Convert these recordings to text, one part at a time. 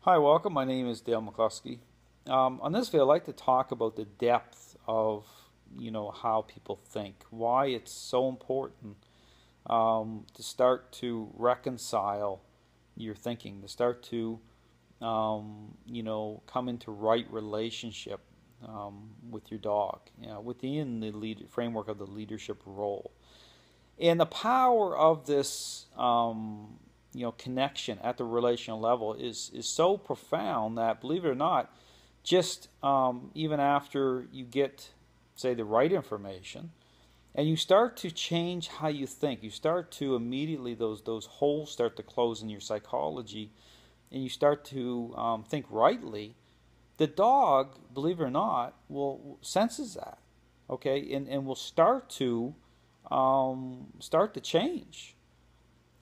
Hi, welcome. My name is Dale McCluskey. On this video, I'd like to talk about the depth of, how people think, why it's so important to start to reconcile your thinking, to start to, come into right relationship with your dog, within the framework of the leadership role. And the power of this, connection at the relational level is so profound that, believe it or not, just even after you get, say, the right information, and you start to change how you think, you start to immediately those holes start to close in your psychology, and you start to think rightly. The dog, believe it or not, will senses that, okay, and will start to change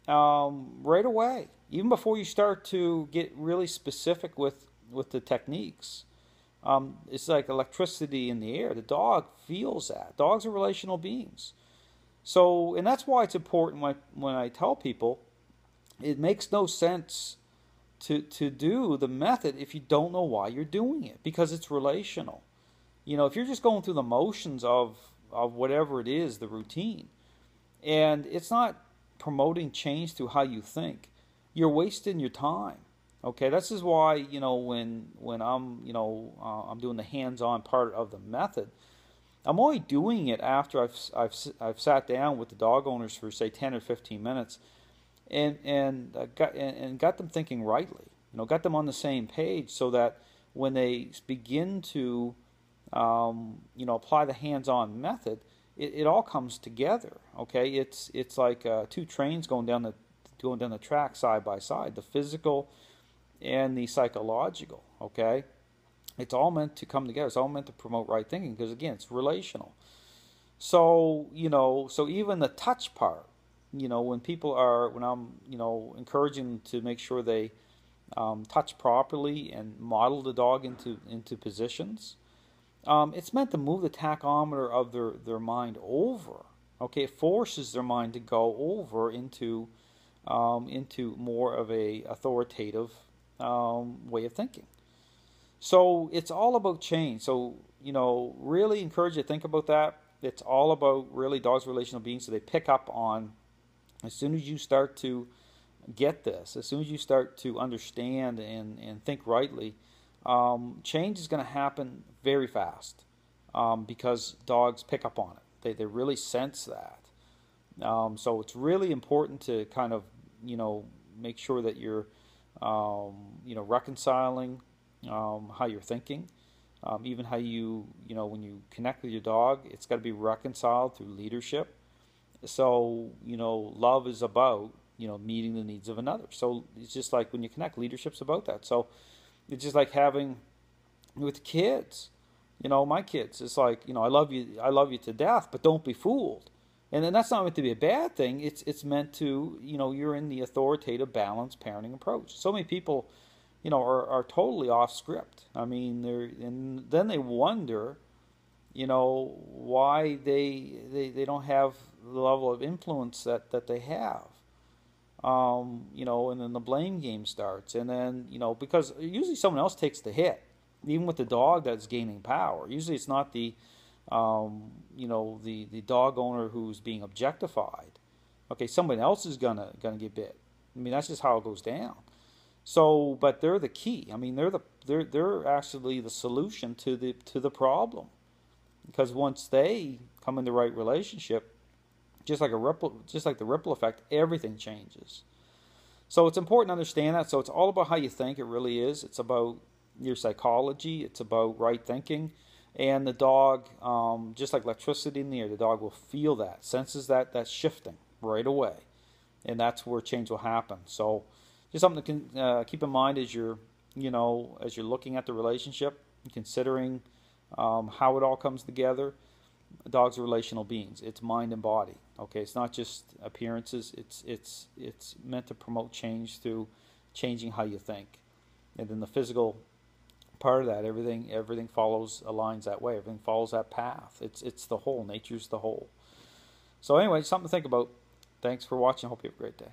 right away, even before you start to get really specific with the techniques. It's like electricity in the air. The dog feels that. Dogs are relational beings. So, and that's why it's important when I tell people it makes no sense to do the method if you don't know why you're doing it, because it's relational. If you're just going through the motions of whatever it is, the routine, and it's not promoting change through how you think, you're wasting your time. Okay, this is why when I'm doing the hands-on part of the method, I'm only doing it after I've sat down with the dog owners for, say, 10 or 15 minutes and got them thinking rightly. Got them on the same page, so that when they begin to apply the hands-on method, it all comes together. Okay, it's like two trains going down the track side by side, the physical and the psychological. Okay, it's all meant to come together. It's all meant to promote right thinking, because again, it's relational. So so even the touch part, when I'm encouraging them to make sure they touch properly and model the dog into positions. It's meant to move the tachometer of their mind over. Okay, it forces their mind to go over into more of a authoritative way of thinking. So it's all about change. So really encourage you to think about that. It's all about really dogs relational beings. So they pick up on, as soon as you start to get this, as soon as you start to understand and think rightly, change is going to happen very fast, because dogs pick up on it. They really sense that. So it's really important to kind of make sure that you're reconciling how you're thinking, even how when you connect with your dog, it's got to be reconciled through leadership. So love is about meeting the needs of another. So it's just like when you connect, leadership's about that. So it's just like having with kids. My kids, it's like, I love you to death, but don't be fooled. And then that's not meant to be a bad thing. It's meant to, you're in the authoritative, balanced parenting approach. So many people, are totally off script. I mean, and then they wonder, why they don't have the level of influence that they have. And then the blame game starts, and then because usually someone else takes the hit, even with the dog that's gaining power. Usually it's not the the dog owner who's being objectified. Okay, somebody else is gonna get bit. I mean, that's just how it goes down. So, but they're the key. I mean, they're actually the solution to the problem, because once they come in the right relationship, just like the ripple effect, everything changes. So it's important to understand that. So it's all about how you think. It really is. It's about your psychology. It's about right thinking. And the dog, just like electricity in the air, the dog will feel that, senses that shifting right away, and that's where change will happen. So just something to keep in mind as you're looking at the relationship, considering how it all comes together. Dogs are relational beings. It's mind and body. Okay, it's not just appearances. It's meant to promote change through changing how you think, and then the physical part of that, everything aligns that way. Everything follows that path. It's the whole. Nature's the whole. So anyway, something to think about. Thanks for watching. Hope you have a great day.